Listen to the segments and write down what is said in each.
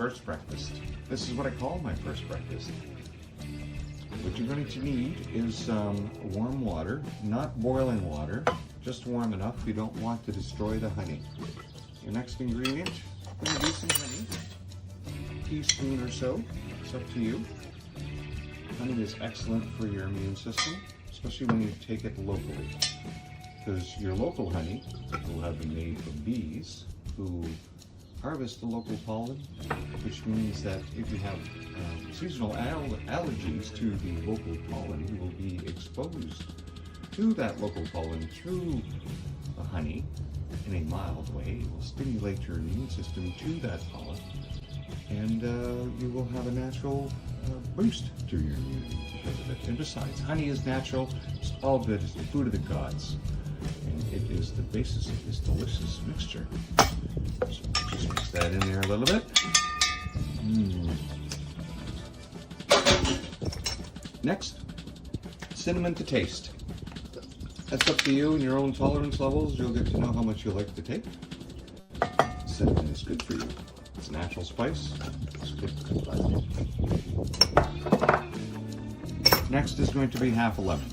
first breakfast. This is what I call my first breakfast. What you're going to need is warm water, not boiling water, just warm enough. You don't want to destroy the honey. Your next ingredient, I'm going to do some honey, a teaspoon or so, it's up to you. Honey is excellent for your immune system, especially when you take it locally, because your local honey will have been made from bees who harvest the local pollen, which means that if you have seasonal allergies to the local pollen, you will be exposed to that local pollen through the honey in a mild way. It will stimulate your immune system to that pollen, and you will have a natural boost to your immunity because of it. And besides, honey is natural, it's all good, it's the food of the gods, and it is the basis of this delicious mixture. So just mix that in there a little bit. Next, cinnamon to taste. That's up to you and your own tolerance levels. You'll get to know how much you like to take. Cinnamon is good for you. It's a natural spice. It's good. Next is going to be half a lemon.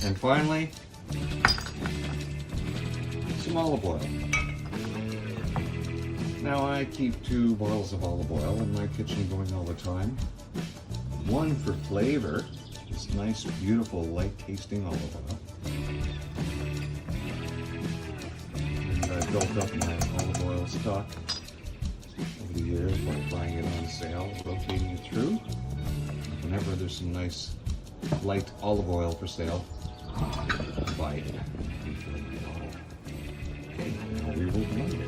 And finally, some olive oil. Now I keep 2 bottles of olive oil in my kitchen going all the time. One for flavor, this nice, beautiful, light-tasting olive oil. And I built up my olive oil stock over the years by buying it on sale, rotating it through. Whenever there's some nice, light olive oil for sale, I buy it and fill my bottle. Okay, now we will blend it.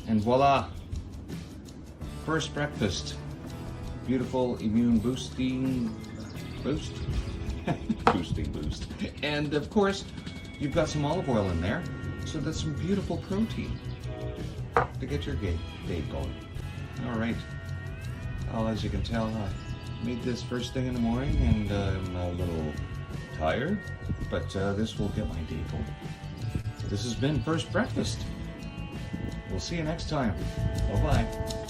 And voila, first breakfast. Beautiful immune boosting boost. Boosting boost. And of course, you've got some olive oil in there, so that's some beautiful protein to get your day going. All right. Well, as you can tell, I made this first thing in the morning and I'm a little tired, but this will get my day going. This has been First Breakfast. We'll see you next time. Bye-bye.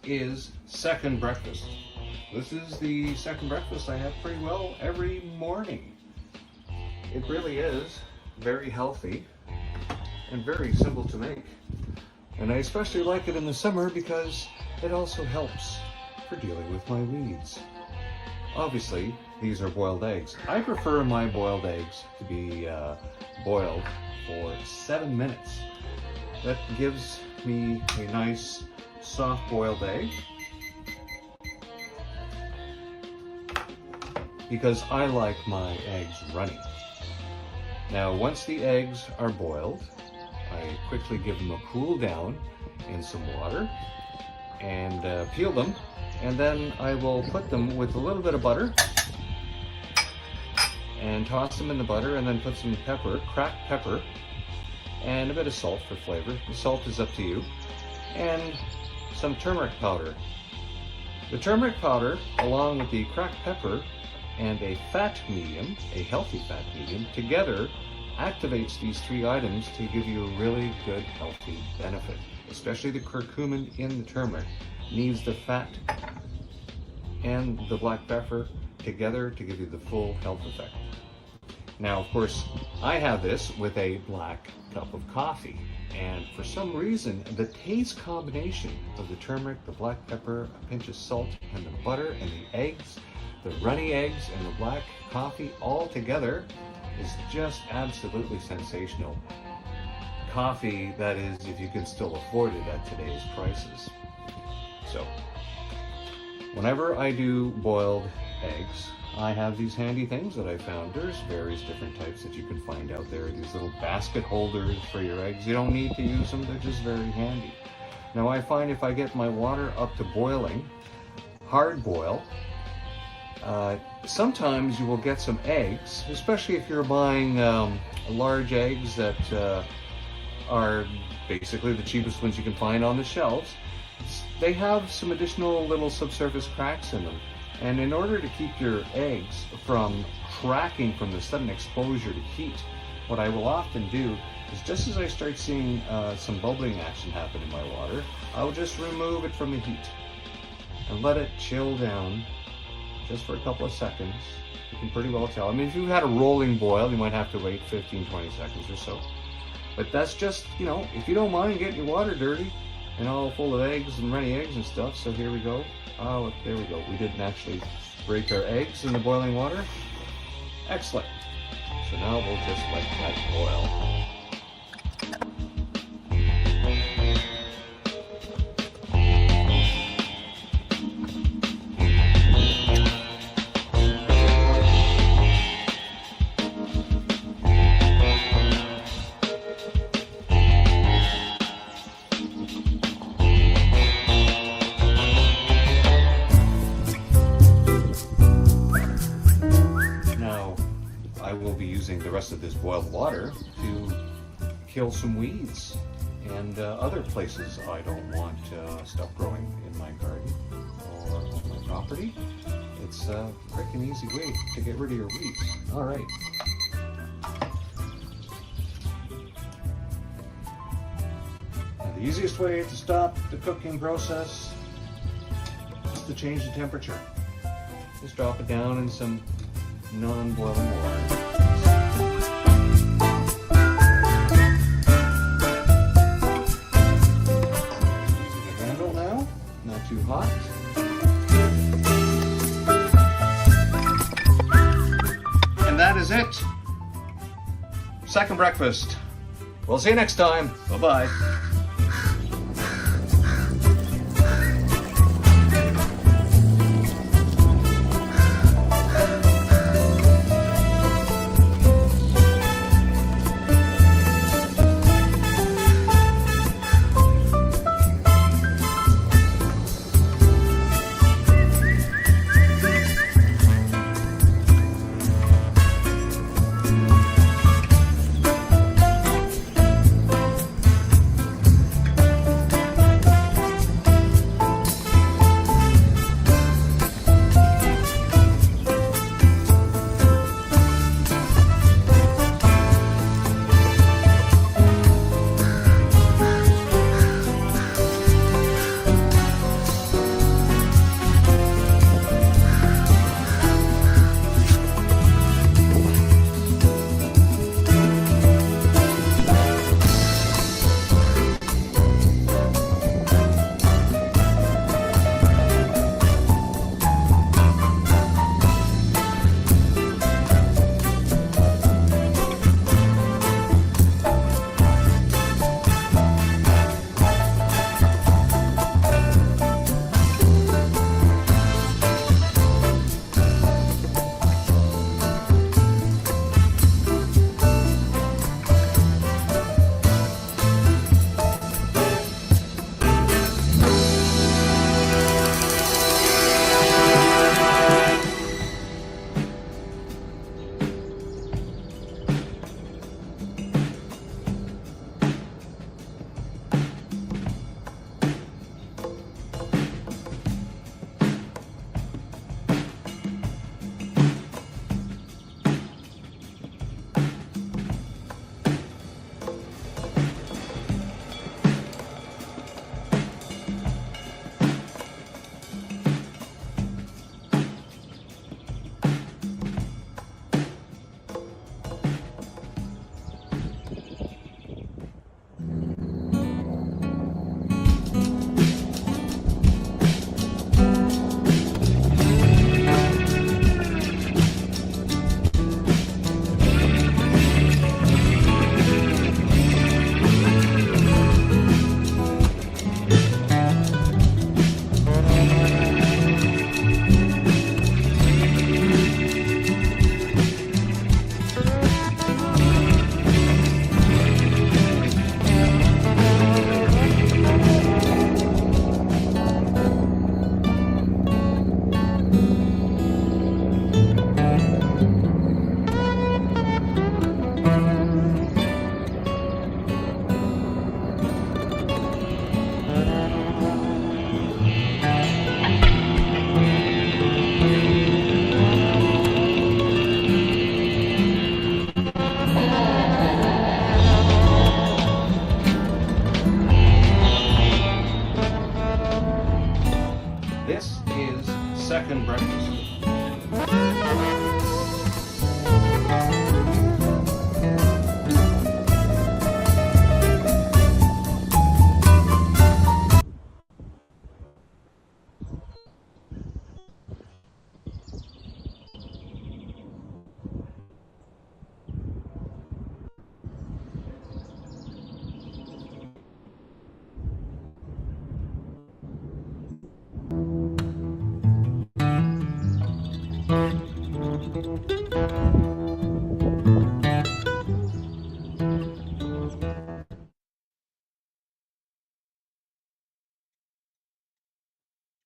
is second breakfast. This is the second breakfast I have pretty well every morning. It really is very healthy and very simple to make. And I especially like it in the summer because it also helps for dealing with my weeds. Obviously, these are boiled eggs. I prefer my boiled eggs to be boiled for 7 minutes. That gives me a nice soft boiled egg, because I like my eggs runny. Now, once the eggs are boiled, I quickly give them a cool down in some water and peel them, and then I will put them with a little bit of butter and toss them in the butter, and then put some pepper, cracked pepper, and a bit of salt for flavor. The salt is up to you. And some turmeric powder. The turmeric powder, along with the cracked pepper and a fat medium, a healthy fat medium, together activates these three items to give you a really good healthy benefit. Especially the curcumin in the turmeric needs the fat and the black pepper together to give you the full health effect. Now, of course, I have this with a black cup of coffee, and for some reason, the taste combination of the turmeric, the black pepper, a pinch of salt, and the butter, and the eggs, the runny eggs, and the black coffee all together is just absolutely sensational. Coffee, that is, if you can still afford it at today's prices. So, whenever I do boiled eggs, I have these handy things that I found. There's various different types that you can find out there. These little basket holders for your eggs. You don't need to use them, they're just very handy. Now, I find if I get my water up to boiling, hard boil, sometimes you will get some eggs, especially if you're buying large eggs that are basically the cheapest ones you can find on the shelves. They have some additional little subsurface cracks in them. And in order to keep your eggs from cracking from the sudden exposure to heat, what I will often do is, just as I start seeing some bubbling action happen in my water, I'll just remove it from the heat and let it chill down just for a couple of seconds. You can pretty well tell. I mean, if you had a rolling boil, you might have to wait 15-20 seconds or so. But that's just, you know, if you don't mind getting your water dirty and all full of eggs and runny eggs and stuff. So here we go. Oh, there we go. We didn't actually break our eggs in the boiling water. Excellent. So now we'll just let that boil. The rest of this boiled water to kill some weeds and other places I don't want stuff growing in my garden or on my property. It's a freaking easy way to get rid of your weeds. All right. Now, the easiest way to stop the cooking process is to change the temperature. Just drop it down in some non-boiling water. Too hot. And that is it. Second breakfast. We'll see you next time. Bye-bye.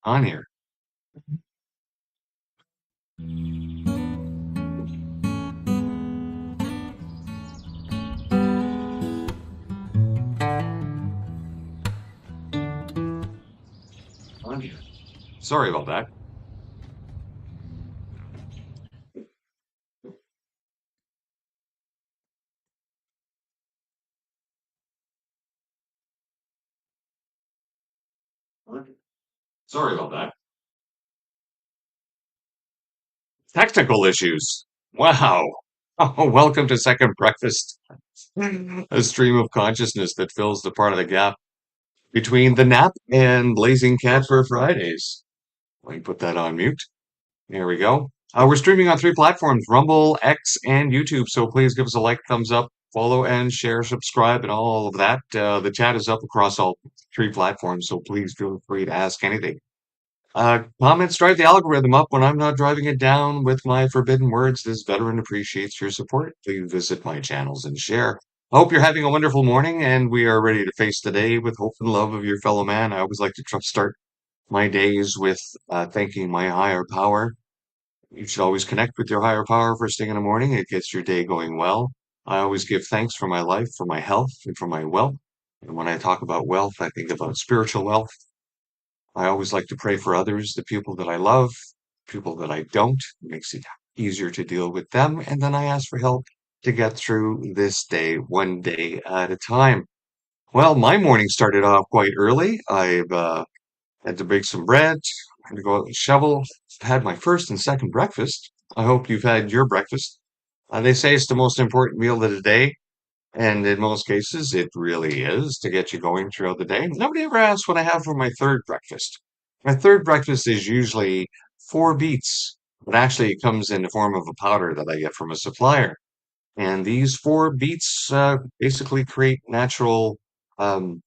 On here. On here. Sorry about that. Sorry about that. Technical issues. Wow. Oh, welcome to Second Breakfast, a stream of consciousness that fills the part of the gap between the nap and Blazing Cat for Fridays. Let me put that on mute. There we go. We're streaming on three platforms, Rumble, X, and YouTube. So please give us a like, thumbs up, follow, and share, subscribe, and all of that. The chat is up across all three platforms, so please feel free to ask anything. Comments drive the algorithm up when I'm not driving it down with my forbidden words. This veteran appreciates your support. Please visit my channels and share. I hope you're having a wonderful morning, and we are ready to face the day with hope and love of your fellow man. I always like to start my days with thanking my higher power. You should always connect with your higher power first thing in the morning. It gets your day going well. I always give thanks for my life, for my health, and for my wealth. And when I talk about wealth, I think about spiritual wealth. I always like to pray for others, the people that I love, people that I don't. It makes it easier to deal with them. And then I ask for help to get through this day, one day at a time. Well, my morning started off quite early. I've had to bake some bread, had to go out and shovel, had my first and second breakfast. I hope you've had your breakfast. They say it's the most important meal of the day. And in most cases, it really is to get you going throughout the day. Nobody ever asks what I have for my third breakfast. My third breakfast is usually four beets, but actually it comes in the form of a powder that I get from a supplier. And these four beets basically create natural um,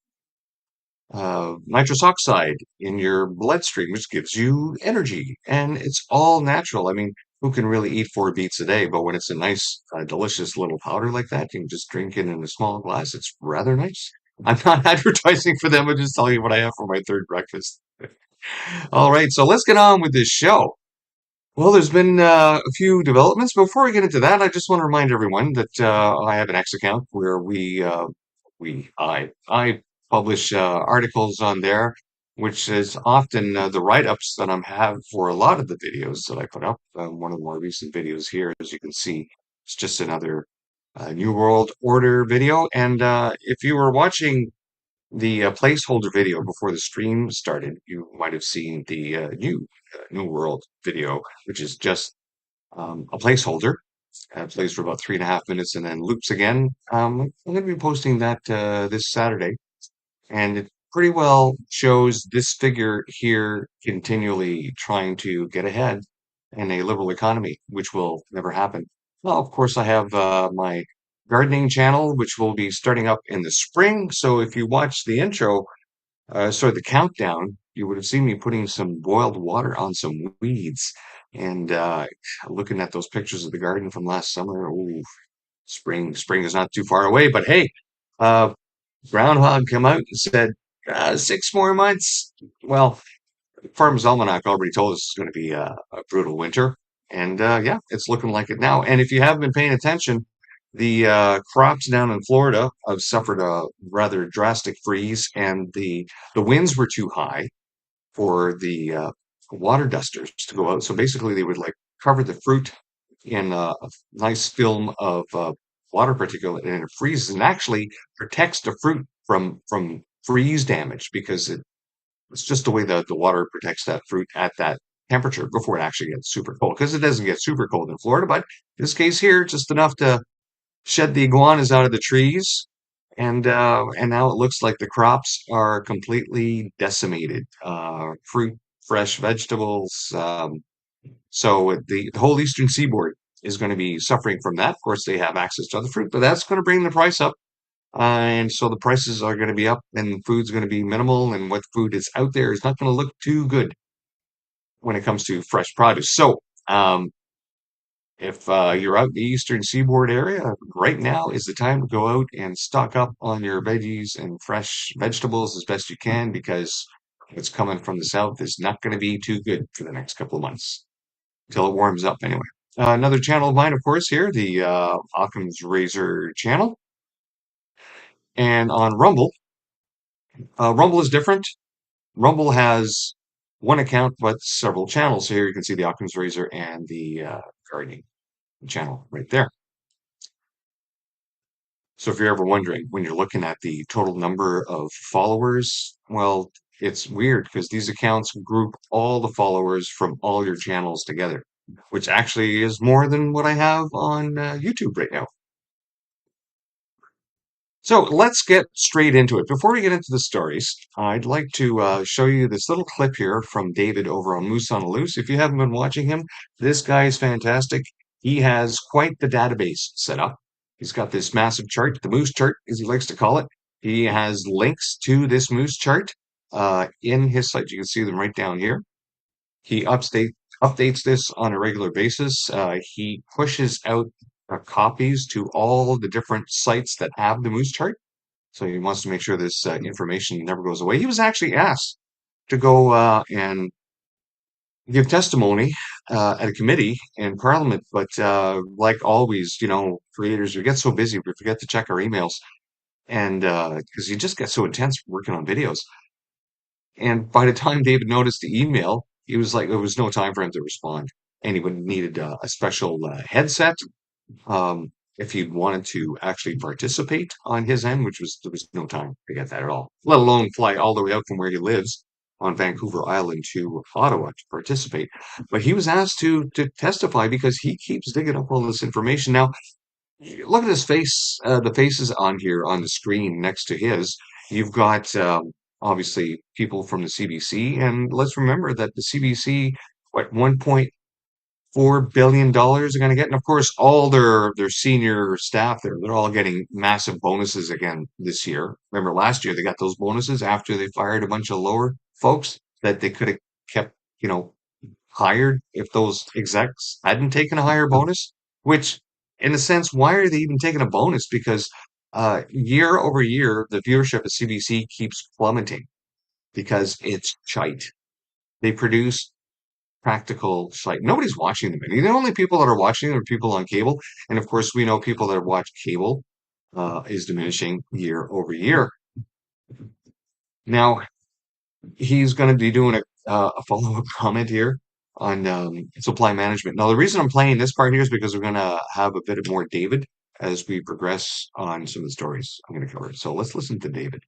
nitrous oxide in your bloodstream, which gives you energy. And it's all natural. I mean, who can really eat four beets a day? But when it's a nice, delicious little powder like that, you can just drink it in a small glass. It's rather nice. I'm not advertising for them. I'm just telling you what I have for my third breakfast. All right, so let's get on with this show. Well, there's been a few developments. Before we get into that, I just want to remind everyone that I have an X account where I publish articles on there, which is often the write-ups that I have for a lot of the videos that I put up. One of the more recent videos here, as you can see, it's just another New World Order video. And if you were watching the placeholder video before the stream started, you might have seen the New World video, which is just a placeholder. Plays for about 3.5 minutes and then loops again. I'm going to be posting that this Saturday, and it pretty well shows this figure here continually trying to get ahead in a liberal economy, which will never happen. Well, of course, I have my gardening channel, which will be starting up in the spring. So if you watch the intro, sorry, the countdown, you would have seen me putting some boiled water on some weeds and looking at those pictures of the garden from last summer. Ooh, spring is not too far away, but hey, uh, Groundhog come out and said 6 more months. Well, Farmer's Almanac already told us it's going to be a brutal winter, and yeah, it's looking like it now. And if you haven't been paying attention, the crops down in Florida have suffered a rather drastic freeze, and the winds were too high for the water dusters to go out. So basically, they would like cover the fruit in a nice film of water particulate, and it freezes and actually protects the fruit from freeze damage because it's just the way that the water protects that fruit at that temperature before it actually gets super cold. Because it doesn't get super cold in Florida, but in this case here, just enough to shed the iguanas out of the trees. And now it looks like the crops are completely decimated. Fruit, fresh vegetables. So the whole eastern seaboard is going to be suffering from that. Of course, they have access to other fruit, but that's going to bring the price up. And so the prices are going to be up and food's going to be minimal, and what food is out there is not going to look too good. when it comes to fresh produce. So, if you're out in the Eastern Seaboard area, right now is the time to go out and stock up on your veggies and fresh vegetables as best you can, because what's coming from the south is not going to be too good for the next couple of months until it warms up anyway. Another channel of mine, of course, here, the Occam's Razor channel. And on Rumble, Rumble is different. Rumble has one account, but several channels. So here you can see the Occam's Razor and the gardening channel right there. So if you're ever wondering, when you're looking at the total number of followers, well, it's weird because these accounts group all the followers from all your channels together, which actually is more than what I have on YouTube right now. So let's get straight into it. Before we get into the stories, I'd like to show you this little clip here from David over on Moose on a Loose. If you haven't been watching him, this guy is fantastic. He has quite the database set up. He's got this massive chart, the Moose chart, as he likes to call it. He has links to this Moose chart in his site. You can see them right down here. He updates this on a regular basis. He pushes out copies to all the different sites that have the Moose chart. So he wants to make sure this information never goes away. He was actually asked to go and give testimony at a committee in Parliament, but like always, creators, we get so busy, we forget to check our emails, and because you just get so intense working on videos. And by the time David noticed the email, he was like, there was no time for him to respond, and he would needed a special headset if he wanted to actually participate on his end, which was there was no time to get that at all, let alone fly all the way out from where he lives on Vancouver Island to Ottawa to participate. But he was asked to testify because he keeps digging up all this information. Now, look at his face, the faces on here on the screen next to his. You've got obviously people from the CBC, and let's remember that the CBC, what, $1.4 billion are going to get, and of course, all their senior staff they're all getting massive bonuses again this year. Remember last year they got those bonuses after they fired a bunch of lower folks that they could have kept, hired if those execs hadn't taken a higher bonus. Which, in a sense, why are they even taking a bonus? Because year over year, the viewership of CBC keeps plummeting because it's shite. They produce practical shite. Nobody's watching them. I mean, the only people that are watching them are people on cable. And of course, we know people that watch cable is diminishing year over year. Now, he's going to be doing a follow-up comment here on supply management. Now, the reason I'm playing this part here is because we're going to have a bit of more David as we progress on some of the stories I'm going to cover. So let's listen to David.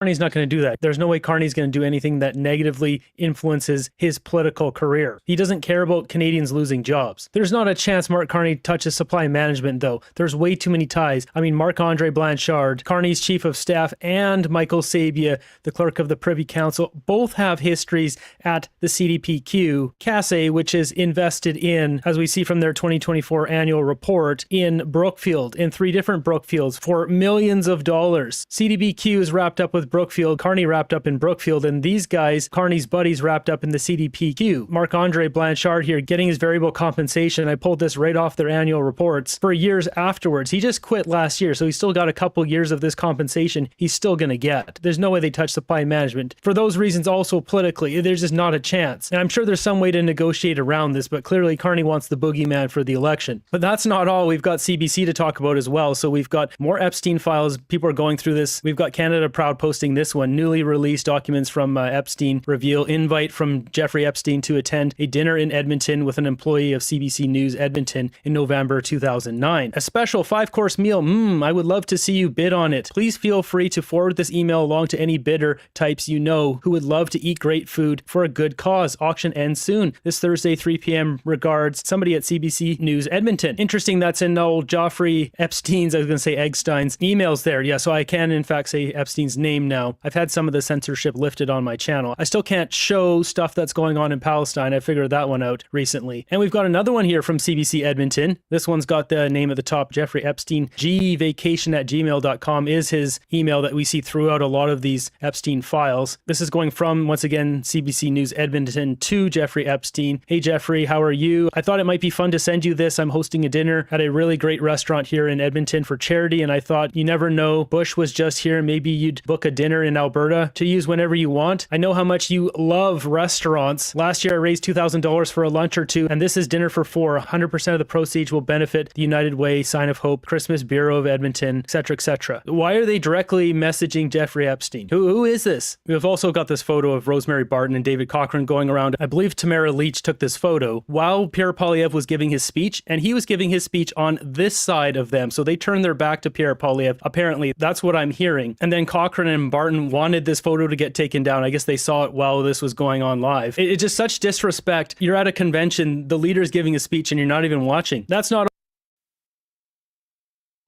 Carney's not going to do that. There's no way Carney's going to do anything that negatively influences his political career. He doesn't care about Canadians losing jobs. There's not a chance Mark Carney touches supply management, though. There's way too many ties. I mean, Marc-Andre Blanchard, Carney's chief of staff, and Michael Sabia, the clerk of the Privy Council, both have histories at the CDPQ. CASE, which is invested in, as we see from their 2024 annual report, in Brookfield, in 3 different Brookfields for millions of dollars. CDPQ is wrapped up with Brookfield, Carney wrapped up in Brookfield, and these guys, Carney's buddies, wrapped up in the CDPQ. Marc-Andre Blanchard here getting his variable compensation. I pulled this right off their annual reports for years afterwards. He just quit last year, so he's still got a couple years of this compensation he's still going to get. There's no way they touch supply management. For those reasons, also politically, there's just not a chance. And I'm sure there's some way to negotiate around this, but clearly Carney wants the boogeyman for the election. But that's not all. We've got CBC to talk about as well. So we've got more Epstein files. People are going through this. We've got Canada Proud posting this one. Newly released documents from Epstein reveal invite from Jeffrey Epstein to attend a dinner in Edmonton with an employee of CBC News Edmonton in November 2009. A special 5-course meal. I would love to see you bid on it. Please feel free to forward this email along to any bidder types you know who would love to eat great food for a good cause. Auction ends soon. This Thursday, 3 p.m. Regards, somebody at CBC News Edmonton. Interesting, that's in old Joffrey Epstein's, I was going to say Eggstein's emails there. Yeah, so I can in fact say Epstein's name time now. I've had some of the censorship lifted on my channel. I still can't show stuff that's going on in Palestine. I figured that one out recently. And we've got another one here from CBC Edmonton. This one's got the name at the top, Jeffrey Epstein. gvacation@gmail.com is his email that we see throughout a lot of these Epstein files. This is going from, once again, CBC News Edmonton to Jeffrey Epstein. Hey Jeffrey, how are you? I thought it might be fun to send you this. I'm hosting a dinner at a really great restaurant here in Edmonton for charity, and I thought, you never know, Bush was just here, maybe you'd book a dinner in Alberta to use whenever you want. I know how much you love restaurants. Last year I raised $2,000 for a lunch or two, and this is dinner for four. 100% of the proceeds will benefit the United Way, Sign of Hope, Christmas Bureau of Edmonton, etc., etc. Why are they directly messaging Jeffrey Epstein? Who is this? We've also got this photo of Rosemary Barton and David Cochrane going around. I believe Tamara Leach took this photo while Pierre Poilievre was giving his speech, and he was giving his speech on this side of them. So they turned their back to Pierre Poilievre. Apparently, that's what I'm hearing. And then Cochrane and Barton wanted this photo to get taken down. I guess they saw it while this was going on live. It's just such disrespect. You're at a convention, the leader's giving a speech, and you're not even watching. That's not.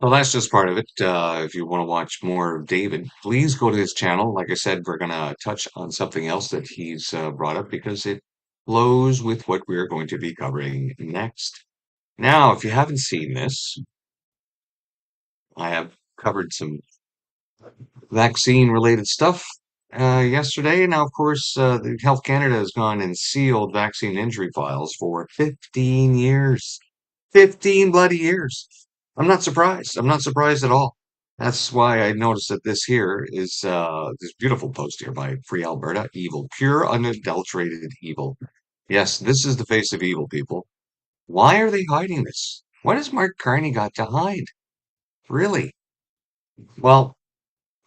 Well, that's just part of it. If you want to watch more of David, please go to his channel. Like I said, we're going to touch on something else that he's brought up because it flows with what we're going to be covering next. Now, if you haven't seen this, I have covered some vaccine-related stuff yesterday. Now, of course, the Health Canada has gone and sealed vaccine injury files for 15 years. 15 bloody years. I'm not surprised. I'm not surprised at all. That's why I noticed that this here is this beautiful post here by Free Alberta. Evil. Pure, unadulterated evil. Yes, this is the face of evil, people. Why are they hiding this? What has Mark Carney got to hide? Really? Well,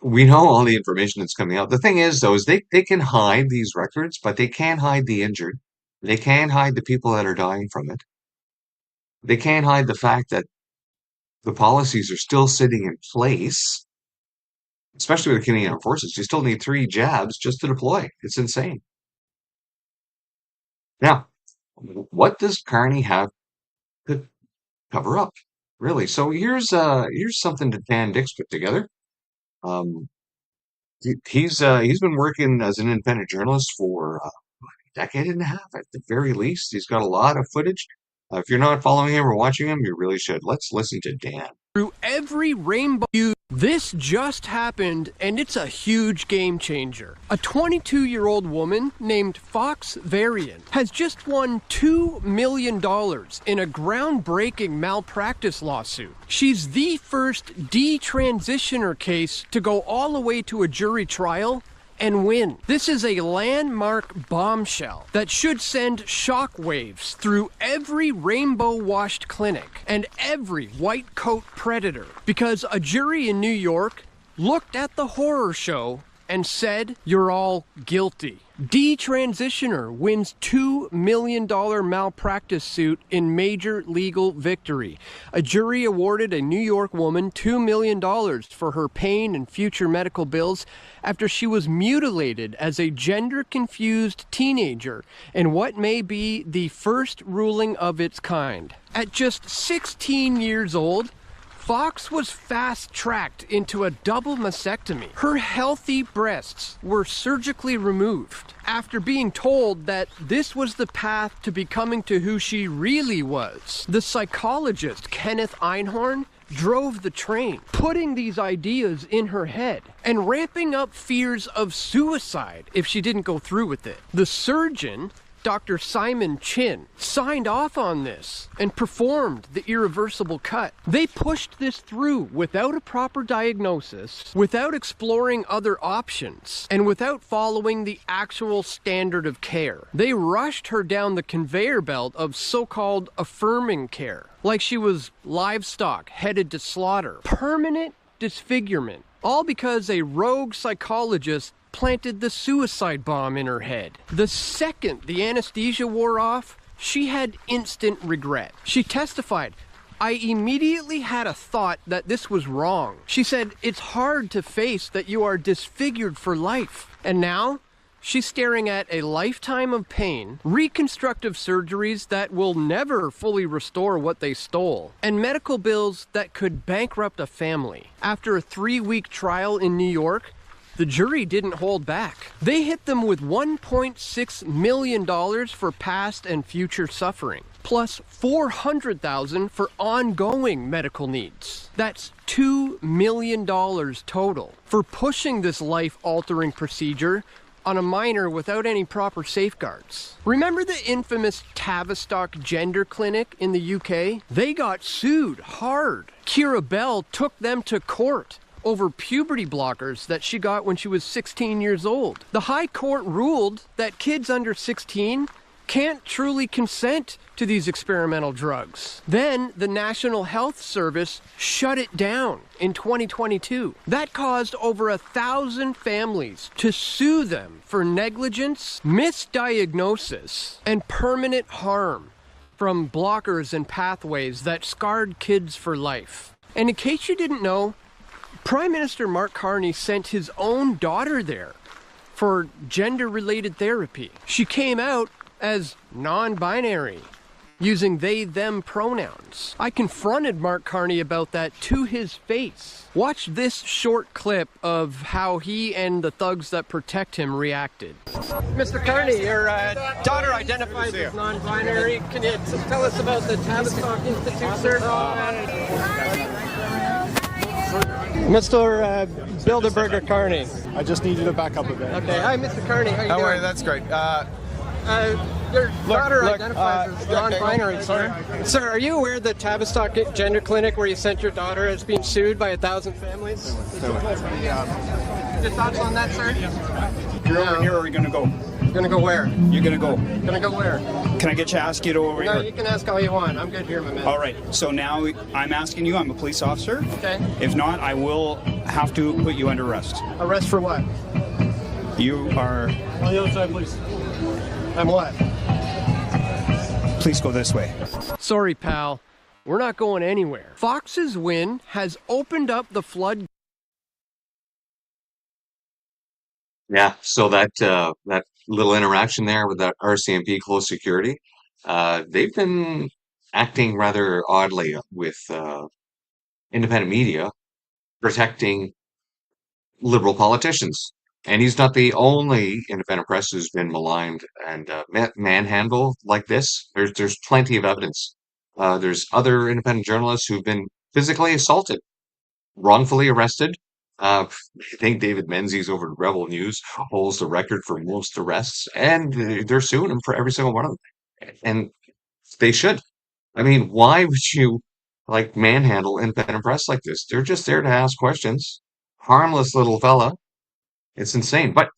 we know all the information that's coming out. The thing is, though, is they can hide these records, but they can't hide the injured. They can't hide the people that are dying from it. They can't hide the fact that the policies are still sitting in place, especially with the Canadian Armed Forces. You still need 3 jabs just to deploy. It's insane. Now, what does Carney have to cover up, really? So here's something that Dan Dix put together. Um, he's been working as an independent journalist for a decade and a half at the very least. He's got a lot of footage. If you're not following him or watching him, you really should. Let's listen to Dan. Through every rainbow. This just happened, and it's a huge game changer. A 22-year-old woman named Fox Varian has just won $2 million in a groundbreaking malpractice lawsuit. She's the first detransitioner case to go all the way to a jury trial and win. This is a landmark bombshell that should send shockwaves through every rainbow-washed clinic and every white coat predator, because a jury in New York looked at the horror show and said, "You're all guilty." Detransitioner wins $2 million malpractice suit in major legal victory. A jury awarded a New York woman $2 million for her pain and future medical bills after she was mutilated as a gender-confused teenager in what may be the first ruling of its kind. At just 16 years old, Fox was fast-tracked into a double mastectomy. Her healthy breasts were surgically removed after being told that this was the path to becoming to who she really was. The psychologist, Kenneth Einhorn, drove the train, putting these ideas in her head and ramping up fears of suicide if she didn't go through with it. The surgeon, Dr. Simon Chin, signed off on this and performed the irreversible cut. They pushed this through without a proper diagnosis, without exploring other options, and without following the actual standard of care. They rushed her down the conveyor belt of so-called affirming care, like she was livestock headed to slaughter. Permanent disfigurement, all because a rogue psychologist planted the suicide bomb in her head. The second the anesthesia wore off, she had instant regret. She testified, "I immediately had a thought that this was wrong." She said, "It's hard to face that you are disfigured for life." And now, she's staring at a lifetime of pain, reconstructive surgeries that will never fully restore what they stole, and medical bills that could bankrupt a family. After a 3-week trial in New York, The jury didn't hold back. They hit them with $1.6 million for past and future suffering, plus $400,000 for ongoing medical needs. That's $2 million total for pushing this life-altering procedure on a minor without any proper safeguards. Remember the infamous Tavistock gender clinic in the UK? They got sued hard. Kira Bell took them to court over puberty blockers that she got when she was 16 years old. The High Court ruled that kids under 16 can't truly consent to these experimental drugs. Then the National Health Service shut it down in 2022. That caused over 1,000 families to sue them for negligence, misdiagnosis, and permanent harm from blockers and pathways that scarred kids for life. And in case you didn't know, Prime Minister Mark Carney sent his own daughter there for gender-related therapy. She came out as non-binary, using they-them pronouns. I confronted Mark Carney about that to his face. Watch this short clip of how he and the thugs that protect him reacted. Mr. Carney, your daughter identifies as non-binary. Can you tell us about the Tavistock Institute, sir? Mr. Bilderberger Carney. I just need you to back up a bit. Okay, hi Mr. Carney, how you doing? Don't worry, that's great. Your daughter look, identifies as non-binary, sir. Sir, are you aware that Tavistock Gender Clinic, where you sent your daughter, is being sued by 1,000 families? Your thoughts on that, sir? You're over here, or are you going to go? Gonna go where? You're going to go. Gonna go where? Can I get you to ask you to over No, here? you can ask all you want. I'm good here, my man. All right, so now I'm asking you, I'm a police officer. Okay. If not, I will have to put you under arrest. Arrest for what? You are... On the other side, please. I'm what? Please go this way. Sorry, pal. We're not going anywhere. Fox's win has opened up the flood. Yeah, so that little interaction there with that RCMP close security, they've been acting rather oddly with independent media protecting liberal politicians. And he's not the only independent press who's been maligned and manhandled like this. There's plenty of evidence. There's other independent journalists who've been physically assaulted, wrongfully arrested. I think David Menzies over at Rebel News holds the record for most arrests, and they're suing him for every single one of them. And they should. I mean, why would you like manhandle independent press like this? They're just there to ask questions. Harmless little fella. It's insane. But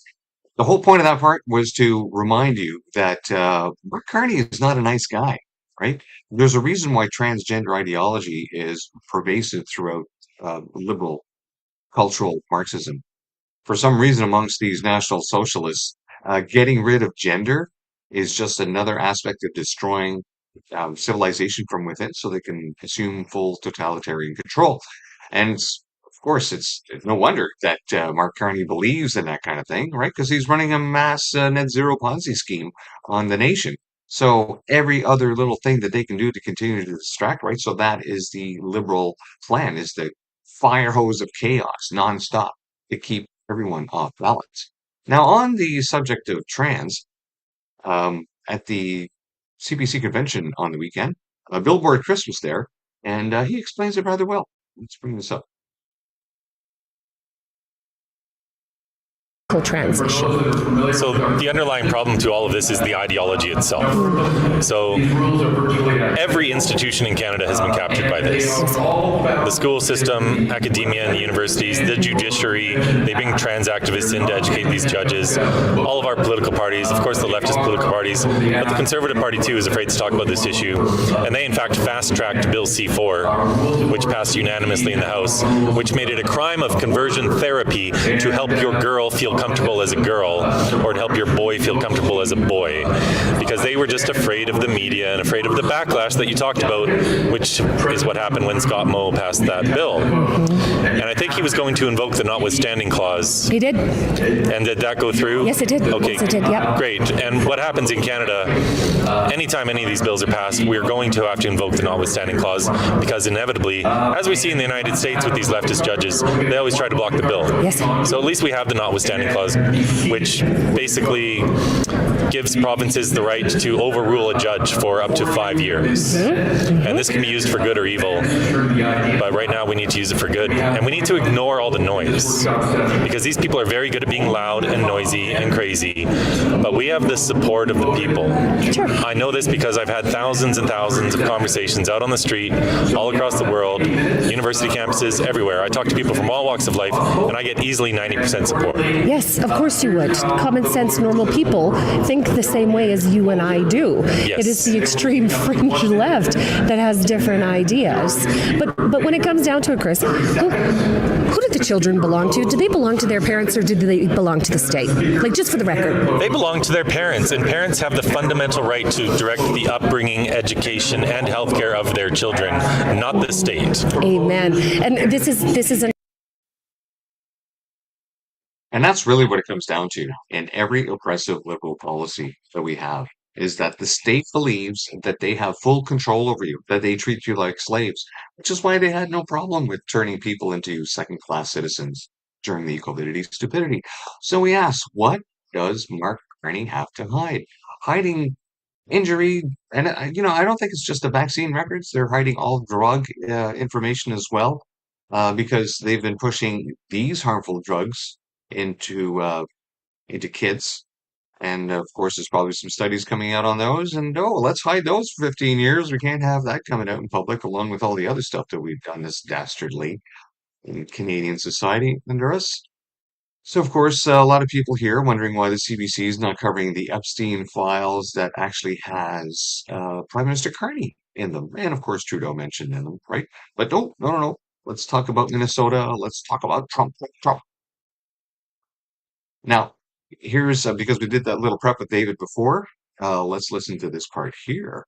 the whole point of that part was to remind you that Mark Carney is not a nice guy, right? There's a reason why transgender ideology is pervasive throughout liberal cultural Marxism. For some reason, amongst these National Socialists, getting rid of gender is just another aspect of destroying civilization from within so they can assume full totalitarian control. And of course, it's no wonder that Mark Carney believes in that kind of thing, right? Because he's running a mass net zero Ponzi scheme on the nation. So every other little thing that they can do to continue to distract, right? So that is the liberal plan, is the fire hose of chaos nonstop to keep everyone off balance. Now, on the subject of trans, at the CPC convention on the weekend, Billboard Chris was there, and he explains it rather well. Let's bring this up. Transition. So the underlying problem to all of this is the ideology itself. So every institution in Canada has been captured by this. The school system, academia and universities, the judiciary, they bring trans activists in to educate these judges, all of our political parties, of course the leftist political parties, but the Conservative Party too is afraid to talk about this issue. And they in fact fast-tracked Bill C-4, which passed unanimously in the House, which made it a crime of conversion therapy to help your girl feel comfortable as a girl or to help your boy feel comfortable as a boy, because they were just afraid of the media and afraid of the backlash that you talked about, which is what happened when Scott Moe passed that bill. And I think he was going to invoke the notwithstanding clause. He did. And did that go through? Yes, it did. Okay. Yes, it did, yeah. Great. And what happens in Canada anytime any of these bills are passed, we're going to have to invoke the notwithstanding clause, because inevitably, as we see in the United States with these leftist judges, they always try to block the bill. Yes. So at least we have the notwithstanding clause, which basically gives provinces the right to overrule a judge for up to 5 years. And this can be used for good or evil, but right now we need to use it for good. And we need to ignore all the noise, because these people are very good at being loud and noisy and crazy, but we have the support of the people. Sure. I know this because I've had thousands and thousands of conversations out on the street, all across the world, university campuses, everywhere. I talk to people from all walks of life, and I get easily 90% support. Yes, of course you would. Common sense, normal people think the same way as you and I do. Yes. It is the extreme fringe left that has different ideas. But when it comes down to it, Chris, who do the children belong to? Do they belong to their parents, or do they belong to the state? Like, just for the record. They belong to their parents, and parents have the fundamental right to direct the upbringing, education, and healthcare of their children, not the state. Amen. And this is And that's really what it comes down to in every oppressive liberal policy that we have, is that the state believes that they have full control over you, that they treat you like slaves, which is why they had no problem with turning people into second-class citizens during the COVID stupidity. So we ask, what does Mark Carney have to hide? Hiding injury, and I don't think it's just the vaccine records. They're hiding all drug information as well, because they've been pushing these harmful drugs into kids. And of course, there's probably some studies coming out on those. And let's hide those for 15 years. We can't have that coming out in public, along with all the other stuff that we've done this dastardly in Canadian society under us. So, of course, a lot of people here wondering why the CBC is not covering the Epstein files that actually has Prime Minister Carney in them. And of course, Trudeau mentioned in them, right? But no. Let's talk about Minnesota. Let's talk about Trump. Now, here's because we did that little prep with David before. Let's listen to this part here.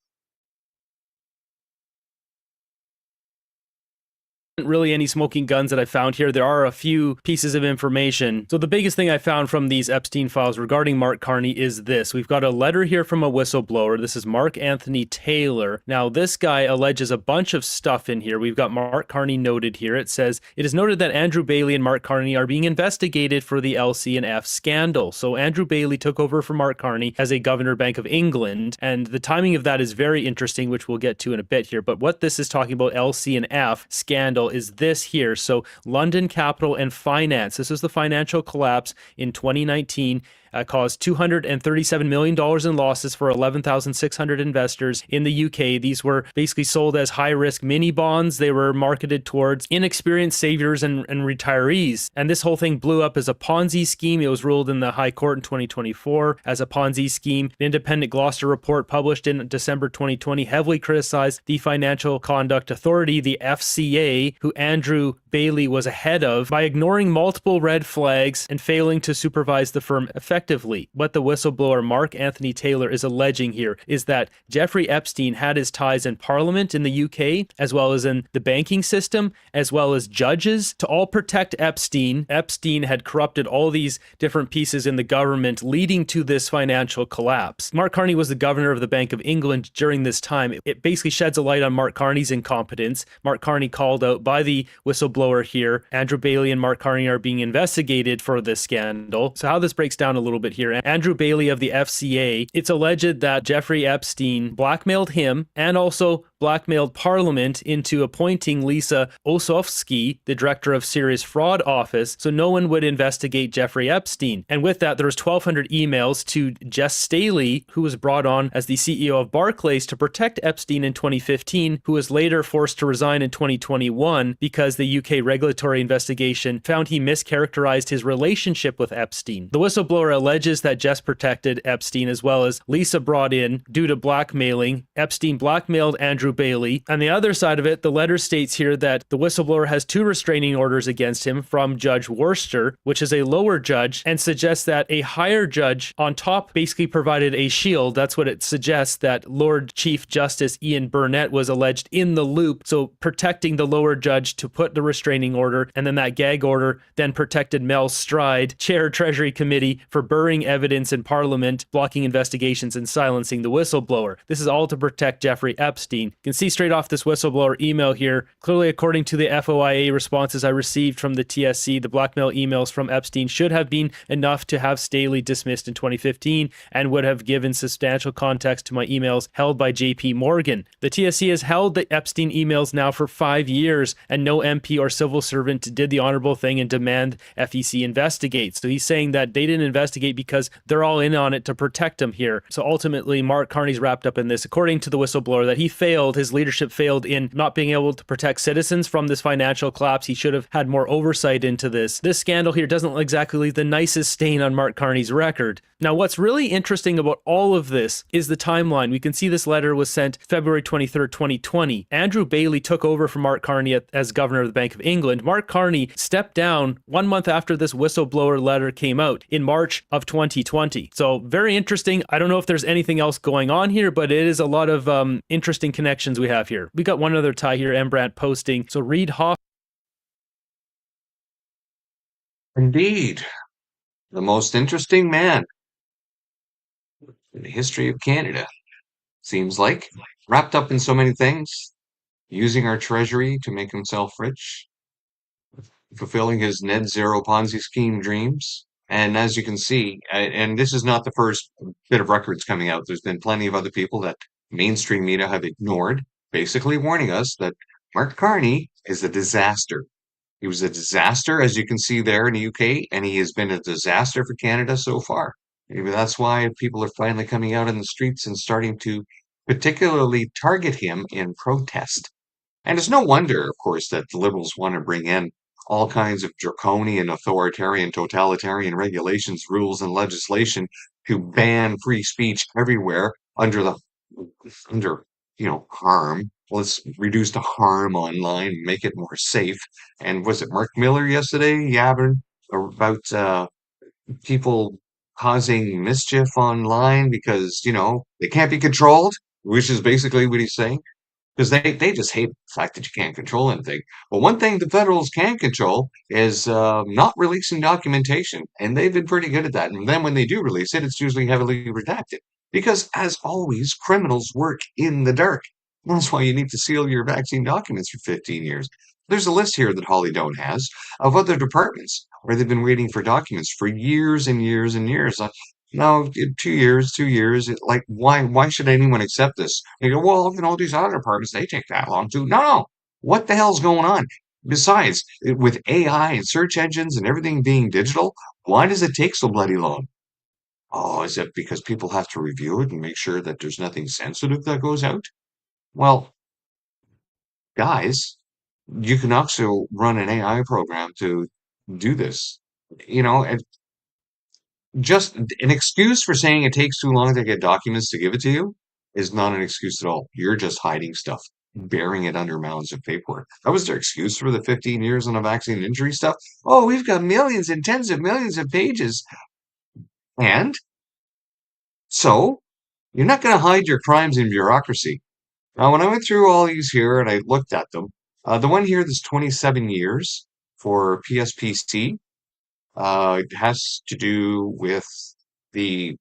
Really any smoking guns that I found here. There are a few pieces of information. So the biggest thing I found from these Epstein files regarding Mark Carney is this. We've got a letter here from a whistleblower. This is Mark Anthony Taylor. Now, this guy alleges a bunch of stuff in here. We've got Mark Carney noted here. It says, it is noted that Andrew Bailey and Mark Carney are being investigated for the LC&F scandal. So Andrew Bailey took over for Mark Carney as a governor, Bank of England, and the timing of that is very interesting, which we'll get to in a bit here. But what this is talking about, LC&F scandal, is this here. So London Capital and Finance. This is the financial collapse in 2019. Caused $237 million in losses for 11,600 investors in the UK. These were basically sold as high-risk mini bonds. They were marketed towards inexperienced savers and retirees. And this whole thing blew up as a Ponzi scheme. It was ruled in the High Court in 2024 as a Ponzi scheme. An independent Gloucester report published in December 2020 heavily criticized the Financial Conduct Authority, the FCA, who Andrew Bailey was ahead of, by ignoring multiple red flags and failing to supervise the firm effectively. What the whistleblower Mark Anthony Taylor is alleging here is that Jeffrey Epstein had his ties in Parliament in the UK, as well as in the banking system, as well as judges, to all protect Epstein. Epstein had corrupted all these different pieces in the government, leading to this financial collapse. Mark Carney was the governor of the Bank of England during this time. It basically sheds a light on Mark Carney's incompetence. Mark Carney called out by the whistleblower here. Andrew Bailey and Mark Carney are being investigated for this scandal. So how this breaks down a little bit here. Andrew Bailey of the FCA, it's alleged that Jeffrey Epstein blackmailed him and also blackmailed Parliament into appointing Lisa Osofsky, the director of Serious Fraud Office, so no one would investigate Jeffrey Epstein. And with that, there was 1,200 emails to Jess Staley, who was brought on as the CEO of Barclays to protect Epstein in 2015, who was later forced to resign in 2021 because the UK regulatory investigation found he mischaracterized his relationship with Epstein. The whistleblower alleges that Jess protected Epstein, as well as Lisa brought in due to blackmailing. Epstein blackmailed Andrew Andrew Bailey. On the other side of it, the letter states here that the whistleblower has 2 restraining orders against him from Judge Worcester, which is a lower judge, and suggests that a higher judge on top basically provided a shield. That's what it suggests, that Lord Chief Justice Ian Burnett was alleged in the loop, so protecting the lower judge to put the restraining order, and then that gag order then protected Mel Stride, Chair Treasury Committee, for burying evidence in Parliament, blocking investigations, and silencing the whistleblower. This is all to protect Jeffrey Epstein. You can see straight off this whistleblower email here, clearly according to the FOIA responses I received from the TSC, the blackmail emails from Epstein should have been enough to have Staley dismissed in 2015 and would have given substantial context to my emails held by JP Morgan. The TSC has held the Epstein emails now for 5 years, and no MP or civil servant did the honorable thing and demand FEC investigate. So he's saying that they didn't investigate because they're all in on it to protect him here. So ultimately, Mark Carney's wrapped up in this, according to the whistleblower, that he failed, his leadership failed in not being able to protect citizens from this financial collapse. He should have had more oversight into this. This scandal here doesn't exactly leave the nicest stain on Mark Carney's record. Now, what's really interesting about all of this is the timeline. We can see this letter was sent February 23rd, 2020. Andrew Bailey took over from Mark Carney as governor of the Bank of England. Mark Carney stepped down 1 month after this whistleblower letter came out in March of 2020. So very interesting. I don't know if there's anything else going on here, but it is a lot of interesting connections we have here. We got one other tie here, Embrandt posting. So Reid Hoff. Indeed, the most interesting man in the history of Canada, seems like, wrapped up in so many things, using our treasury to make himself rich, fulfilling his net zero Ponzi scheme dreams. And as you can see, and this is not the first bit of records coming out, there's been plenty of other people that mainstream media have ignored, basically warning us that Mark Carney is a disaster. He was a disaster, as you can see there in the UK, and he has been a disaster for Canada so far. Maybe that's why people are finally coming out in the streets and starting to particularly target him in protest. And it's no wonder, of course, that the Liberals want to bring in all kinds of draconian, authoritarian, totalitarian regulations, rules, and legislation to ban free speech everywhere under harm. Let's reduce the harm online, make it more safe. And was it Mark Miller yesterday yabbing about people causing mischief online because, they can't be controlled, which is basically what he's saying. Because they just hate the fact that you can't control anything. But one thing the federals can control is not releasing documentation. And they've been pretty good at that. And then when they do release it, it's usually heavily redacted. Because, as always, criminals work in the dark. That's why you need to seal your vaccine documents for 15 years. There's a list here that Holly Doan has of other departments where they've been waiting for documents for years and years and years. No, 2 years. Like, why should anyone accept this? You go, well, these other departments, they take that long too. No. What the hell's going on? Besides, with AI and search engines and everything being digital, why does it take so bloody long? Oh, is it because people have to review it and make sure that there's nothing sensitive that goes out? Well, guys, you can also run an AI program to do this. And just an excuse for saying it takes too long to get documents to give it to you is not an excuse at all. You're just hiding stuff, burying it under mounds of paperwork. That was their excuse for the 15 years on the vaccine injury stuff. Oh, we've got millions and tens of millions of pages. And so you're not going to hide your crimes in bureaucracy. Now, when I went through all these here and I looked at them, the one here that's 27 years for PSPC, it has to do with the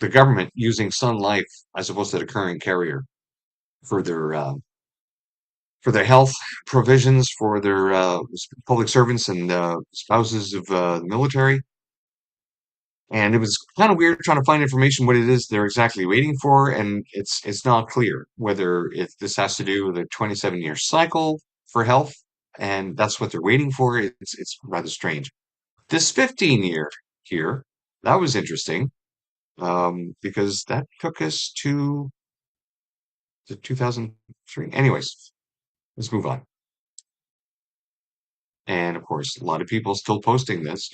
government using Sun Life as opposed to the current carrier for their health provisions for their public servants and spouses of the military. And it was kind of weird trying to find information what it is they're exactly waiting for, and it's not clear whether this has to do with a 27-year cycle for health, and that's what they're waiting for. It's rather strange. This 15-year here, that was interesting, because that took us to 2003. Anyways, let's move on. And of course, a lot of people still posting this,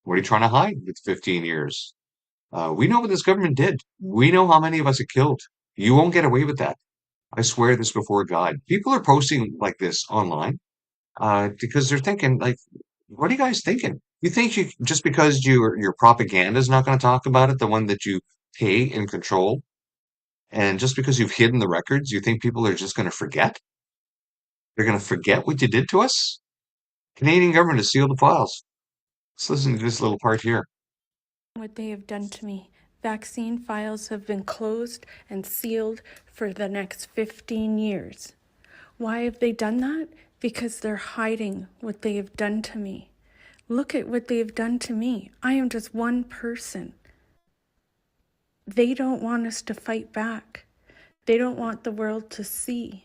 what are you trying to hide with 15 years? We know what this government did. We know how many of us it killed. You won't get away with that. I swear this before God. People are posting like this online because they're thinking, like, what are you guys thinking? You think you just because your propaganda is not going to talk about it, the one that you pay and control, and just because you've hidden the records, you think people are just going to forget? They're going to forget what you did to us? Canadian government has sealed the files. Let's listen to this little part here. What they have done to me. Vaccine files have been closed and sealed for the next 15 years. Why have they done that? Because they're hiding what they have done to me. Look at what they have done to me. I am just one person. They don't want us to fight back. They don't want the world to see.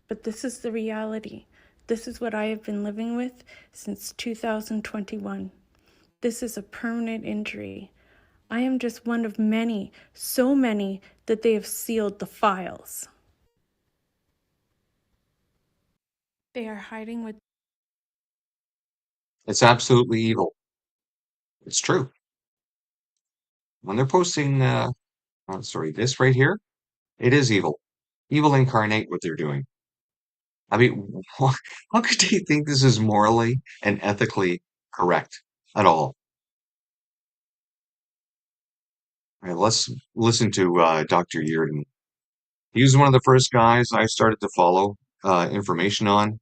But this is the reality. This is what I have been living with since 2021. This is a permanent injury. I am just one of many, so many, that they have sealed the files. They are hiding what... It's absolutely evil. It's true. When they're posting, this right here, it is evil. Evil incarnate what they're doing. I mean, how could they think this is morally and ethically correct at all? All right, let's listen to Dr. Yearden. He was one of the first guys I started to follow information on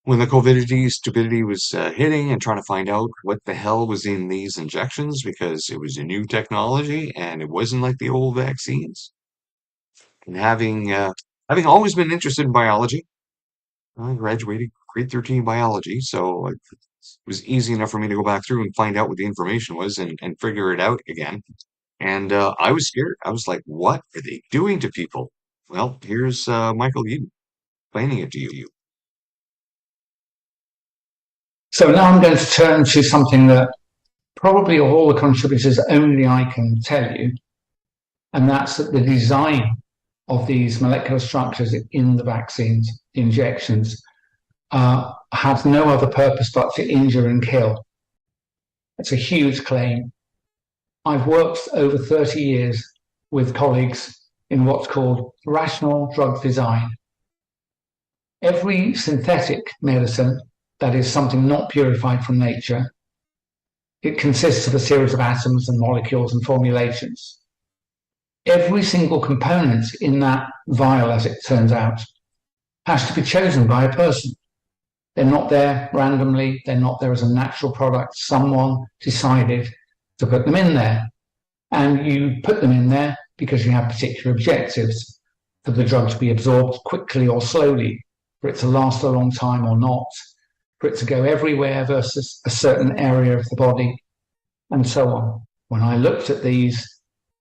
when the COVID stupidity was hitting and trying to find out what the hell was in these injections because it was a new technology and it wasn't like the old vaccines. And having always been interested in biology, I graduated grade 13 biology, so it was easy enough for me to go back through and find out what the information was and figure it out again. And I was scared. I was like, what are they doing to people? Well, here's Michael Eden explaining it to you. So now I'm going to turn to something that probably of all the contributors only I can tell you, and that's that the design of these molecular structures in the vaccines, the injections, have no other purpose but to injure and kill. It's a huge claim. I've worked over 30 years with colleagues in what's called rational drug design. Every synthetic medicine, that is something not purified from nature, it consists of a series of atoms and molecules and formulations. Every single component in that vial, as it turns out, has to be chosen by a person. They're not there randomly. They're not there as a natural product. Someone decided to put them in there. And you put them in there because you have particular objectives for the drug to be absorbed quickly or slowly, for it to last a long time or not, for it to go everywhere versus a certain area of the body, and so on. When I looked at these,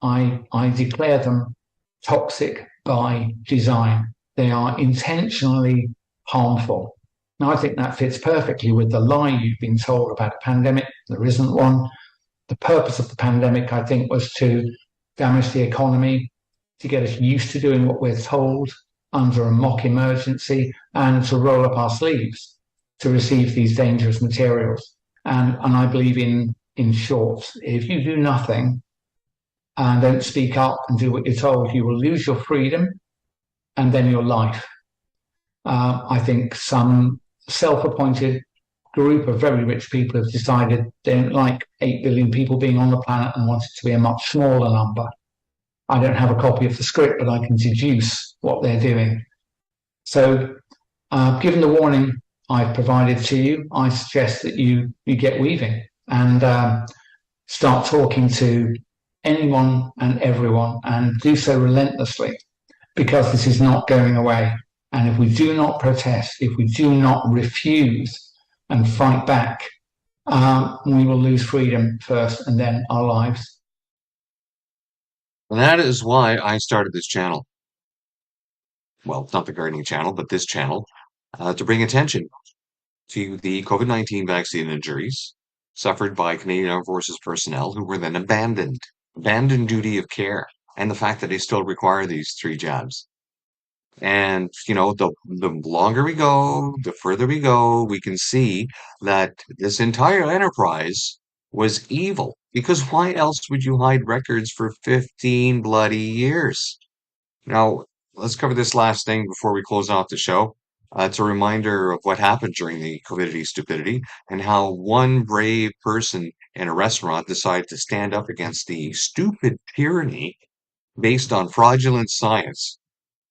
I declare them toxic by design. They are intentionally harmful. Now, I think that fits perfectly with the lie you've been told about a pandemic. There isn't one. The purpose of the pandemic, I think, was to damage the economy, to get us used to doing what we're told under a mock emergency, and to roll up our sleeves to receive these dangerous materials. And I believe in short, if you do nothing and don't speak up and do what you're told, you will lose your freedom and then your life. I think some self-appointed group of very rich people have decided they don't like 8 billion people being on the planet and want it to be a much smaller number. I don't have a copy of the script, but I can deduce what they're doing. So, given the warning I've provided to you, I suggest that you get weaving and start talking to anyone and everyone, and do so relentlessly, because this is not going away. And if we do not protest, if we do not refuse and fight back, we will lose freedom first and then our lives. And that is why I started this channel. Well, not the gardening channel, but this channel, to bring attention to the COVID-19 vaccine injuries suffered by Canadian Armed Forces personnel who were then abandoned duty of care, and the fact that they still require these 3 jabs. And, the longer we go, the further we go, we can see that this entire enterprise was evil. Because why else would you hide records for 15 bloody years? Now, let's cover this last thing before we close off the show. It's a reminder of what happened during the COVID stupidity and how one brave person in a restaurant decided to stand up against the stupid tyranny based on fraudulent science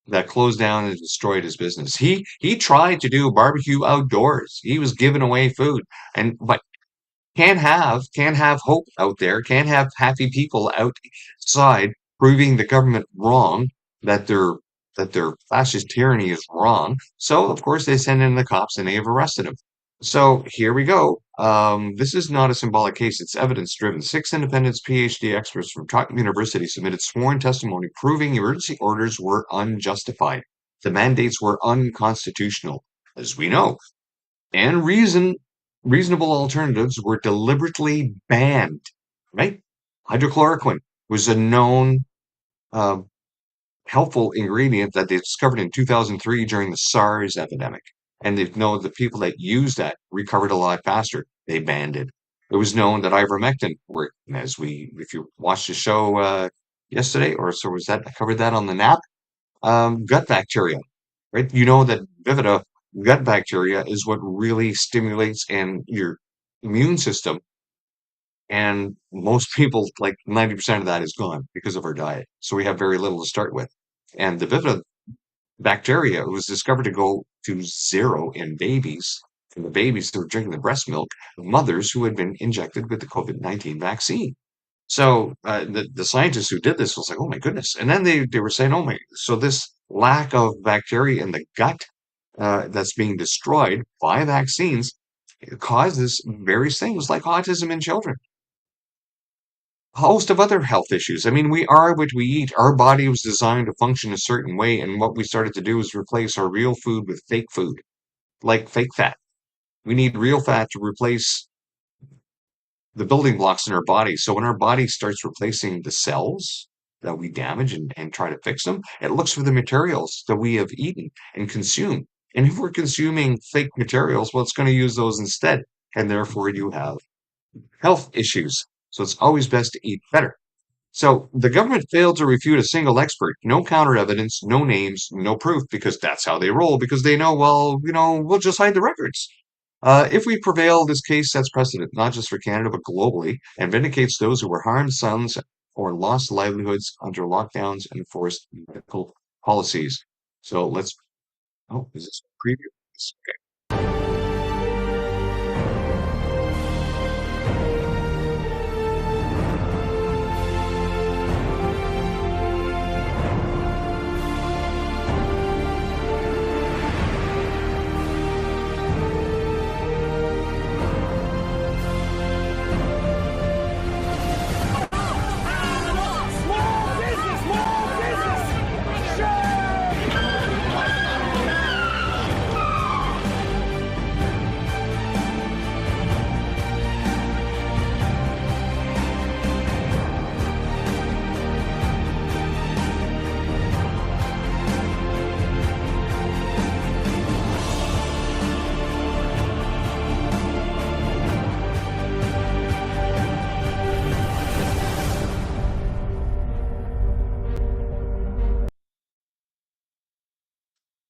that closed down and destroyed his business. He tried to do a barbecue outdoors. He was giving away food, and but can't have hope out there. Can't have happy people outside proving the government wrong, that their fascist tyranny is wrong. So of course they send in the cops and they have arrested him. So here we go. This is not a symbolic case, it's evidence driven. 6 independent PhD experts from top university submitted sworn testimony proving emergency orders were unjustified. The mandates were unconstitutional, as we know. And reasonable alternatives were deliberately banned, right? Hydrochloroquine was a known uh, helpful ingredient that they discovered in 2003 during the SARS epidemic. And they know the people that used that recovered a lot faster. They banned it. It was known that ivermectin worked, if you watched the show yesterday, or so was that, I covered that on the nap, gut bacteria, right? You know that Vivida gut bacteria is what really stimulates and your immune system. And most people, like 90% of that is gone because of our diet. So we have very little to start with. And the Vivida bacteria was discovered to go to zero in babies. And the babies that were drinking the breast milk of mothers who had been injected with the COVID-19 vaccine. So the scientists who did this was like, oh my goodness. And then they were saying, oh my, so this lack of bacteria in the gut that's being destroyed by vaccines causes various things like autism in children. A host of other health issues. I mean, we are what we eat. Our body was designed to function a certain way, and what we started to do is replace our real food with fake food, like fake fat. We need real fat to replace the building blocks in our body. So when our body starts replacing the cells that we damage and try to fix them, it looks for the materials that we have eaten and consumed. And if we're consuming fake materials, well, it's going to use those instead. And therefore you have health issues. So it's always best to eat better. So the government failed to refute a single expert, no counter evidence, no names, no proof, because that's how they roll, because they know, well, we'll just hide the records. If we prevail, this case sets precedent, not just for Canada, but globally, and vindicates those who were harmed, silenced, or lost livelihoods under lockdowns and forced medical policies. So is this a preview? Okay.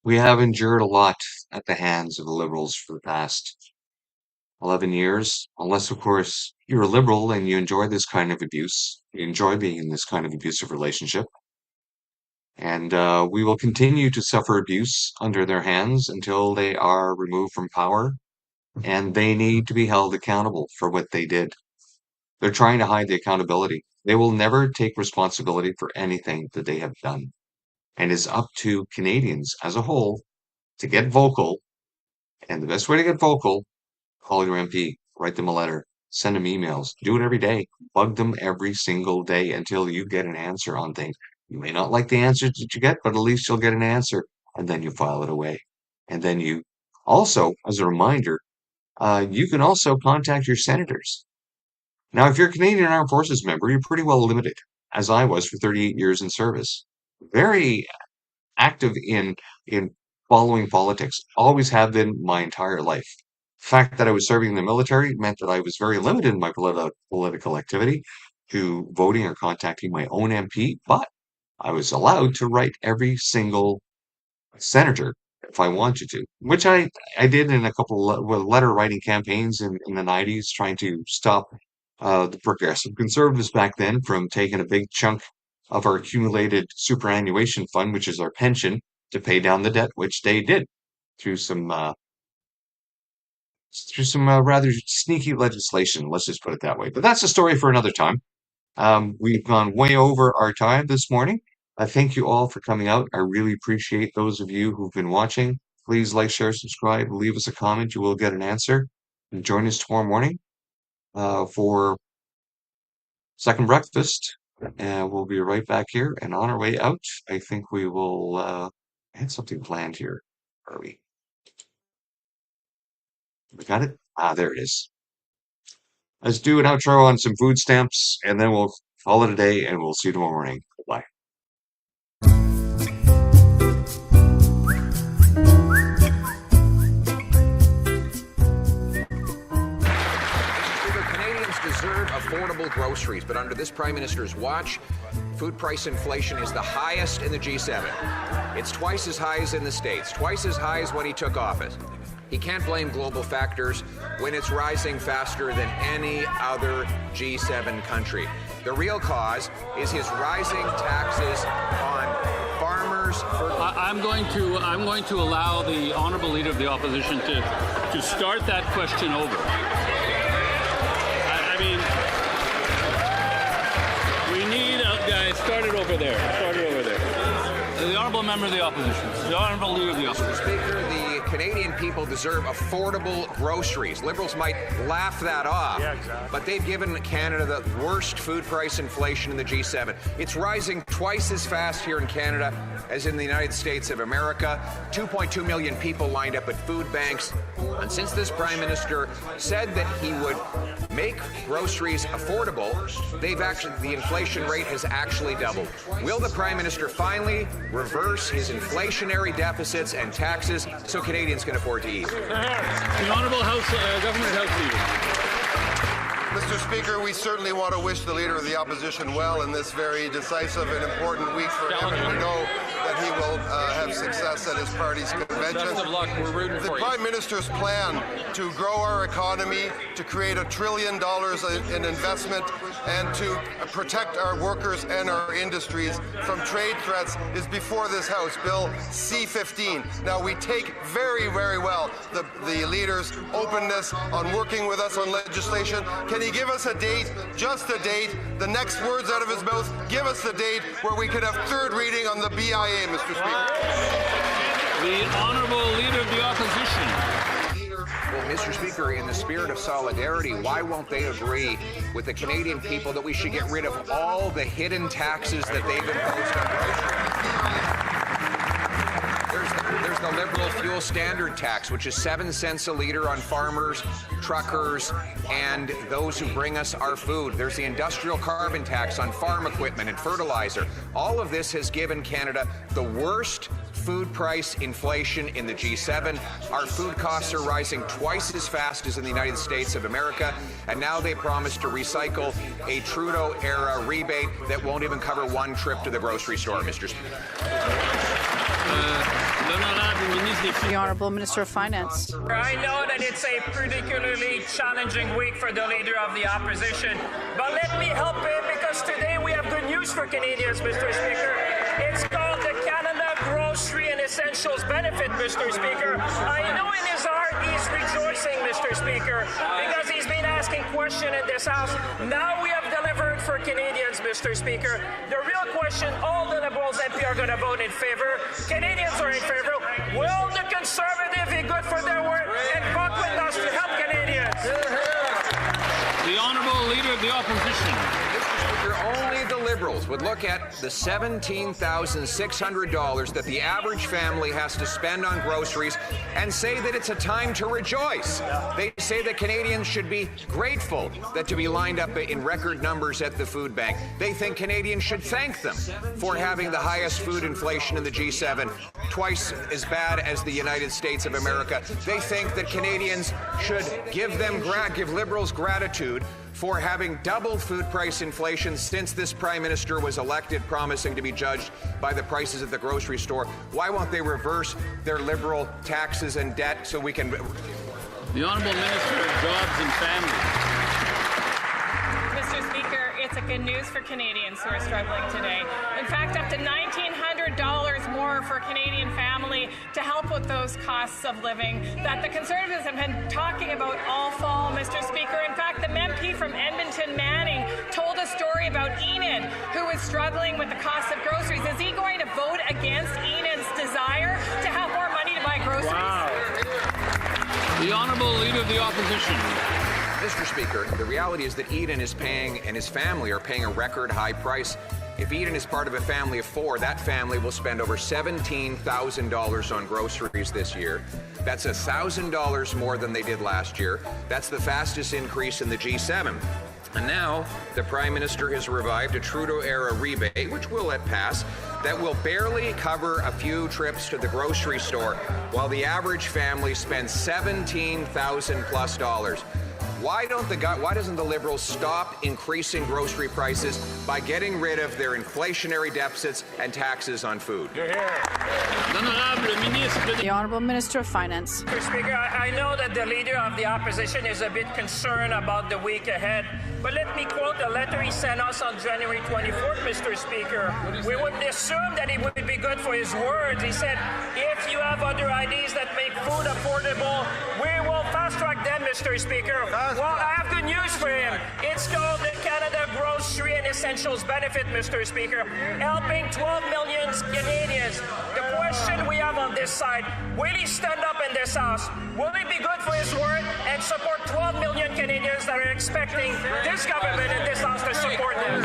We have endured a lot at the hands of the Liberals for the past 11 years, unless, of course, you're a Liberal and you enjoy this kind of abuse. You enjoy being in this kind of abusive relationship. And we will continue to suffer abuse under their hands until they are removed from power, and they need to be held accountable for what they did. They're trying to hide the accountability. They will never take responsibility for anything that they have done. And it's up to Canadians as a whole to get vocal. And the best way to get vocal, call your MP, write them a letter, send them emails, do it every day, bug them every single day until you get an answer on things. You may not like the answers that you get, but at least you'll get an answer, and then you file it away. And then you also, as a reminder, you can also contact your senators. Now, if you're a Canadian Armed Forces member, you're pretty well limited, as I was for 38 years in service. Very active in following politics, always have been my entire life. fact that I was serving in the military meant that I was very limited in my political activity to voting or contacting my own MP, but I was allowed to write every single senator if I wanted to, which I did in a couple of letter writing campaigns in the 90s, trying to stop the progressive conservatives back then from taking a big chunk of our accumulated superannuation fund, which is our pension, to pay down the debt, which they did through some rather sneaky legislation. Let's just put it that way. But that's a story for another time. We've gone way over our time this morning. I thank you all for coming out. I really appreciate those of you who've been watching. Please like, share, subscribe, leave us a comment. You will get an answer. And join us tomorrow morning for second breakfast. And we'll be right back here. And on our way out, I think we will have something planned here. Are we? We got it? There it is. Let's do an outro on some food stamps, and then we'll call it a day, and we'll see you tomorrow morning. Bye. Canadians deserve affordable groceries, but under this Prime Minister's watch, food price inflation is the highest in the G7. It's twice as high as in the States, twice as high as when he took office. He can't blame global factors when it's rising faster than any other G7 country. The real cause is his rising taxes on farmers. I'm going to allow the honourable leader of the opposition to start that question over. I mean, we need guys. Start it over there. Start it over there. The honourable member of the opposition. The honourable leader of the opposition. Mr. Speaker, the Canadian people deserve affordable groceries. Liberals might laugh that off, but they've given Canada the worst food price inflation in the G7. It's rising twice as fast here in Canada as in the United States of America. 2.2 million people lined up at food banks. And since this Prime Minister said that he would make groceries affordable, the inflation rate has actually doubled. Will the Prime Minister finally reverse his inflationary deficits and taxes so Canadians can afford to eat? The Honourable Government House Leader. Mr. Speaker, we certainly want to wish the Leader of the Opposition well in this very decisive and important week for him, and we know that he will have success at his party's convention. Best of luck. We're rooting for you. The Prime Minister's plan to grow our economy, to create $1 trillion in investment, and to protect our workers and our industries from trade threats is before this House, Bill C-15. Now, we take very, very well the Leader's openness on working with us on legislation. Can he give us a date, just a date, the next words out of his mouth, give us the date where we could have third reading on the BIA, Mr. Speaker? The Honourable Leader of the Opposition. Well, Mr. Speaker, in the spirit of solidarity, why won't they agree with the Canadian people that we should get rid of all the hidden taxes that they've imposed on groceries? There's the Liberal fuel standard tax, which is 7 cents a litre on farmers, truckers, and those who bring us our food. There's the industrial carbon tax on farm equipment and fertilizer. All of this has given Canada the worst food price inflation in the G7. Our food costs are rising twice as fast as in the United States of America, and now they promise to recycle a Trudeau-era rebate that won't even cover one trip to the grocery store, Mr. Speaker. The Honourable Minister of Finance. I know that it's a particularly challenging week for the Leader of the Opposition, but let me help him because today we have good news for Canadians, Mr. Speaker. It's called the Canada Grocery and Essentials Benefit, Mr. Speaker. I know in his heart he's rejoicing, Mr. Speaker, because he's been asking questions in this House. Now we have delivered for Canadians, Mr. Speaker. The real question, all the Liberals MP are going to vote in favor. Canadians are in favor. Will the Conservative be good for their work and vote with us to help Canadians? The Honourable Leader of the Opposition. Only the Liberals would look at the $17,600 that the average family has to spend on groceries and say that it's a time to rejoice. They say that Canadians should be grateful that to be lined up in record numbers at the food bank. They think Canadians should thank them for having the highest food inflation in the G7 twice as bad as the United States of America. They think that Canadians should give Liberals gratitude for having doubled food price inflation since this Prime Minister was elected, promising to be judged by the prices at the grocery store. Why won't they reverse their Liberal taxes and debt so we can... The Honourable Minister of Jobs and Family. Mr. Speaker, it's a good news for Canadians who are struggling today. In fact, up to $1,900 more for a Canadian family to help with those costs of living that the Conservatives have been talking about all fall, Mr. Speaker. In fact, the MP from Edmonton, Manning, told a story about Enid, who is struggling with the cost of groceries. Is he going to vote against Enid's desire to have more money to buy groceries? Wow. The Honourable Leader of the Opposition. Mr. Speaker, the reality is that Eden is paying, and his family are paying, a record high price. If Eden is part of a family of 4, that family will spend over $17,000 on groceries this year. That's $1,000 more than they did last year. That's the fastest increase in the G7. And now, the Prime Minister has revived a Trudeau-era rebate, which will let pass, that will barely cover a few trips to the grocery store, while the average family spends $17,000+. Why doesn't the Liberals stop increasing grocery prices by getting rid of their inflationary deficits and taxes on food? The Honourable Minister of Finance. Mr. Speaker, I know that the Leader of the Opposition is a bit concerned about the week ahead, but let me quote a letter he sent us on January 24th, Mr. Speaker. We wouldn't assume that he would be good for his words. He said, if you have other ideas that make food affordable, we will fast-track them, Mr. Speaker. Well, I have good news for him. It's called the Canada Grocery and Essentials Benefit, Mr. Speaker, helping 12 million Canadians. The question we have on this side, will he stand up in this House? Will he be good for his word and support 12 million Canadians that are expecting this government and this House to support them?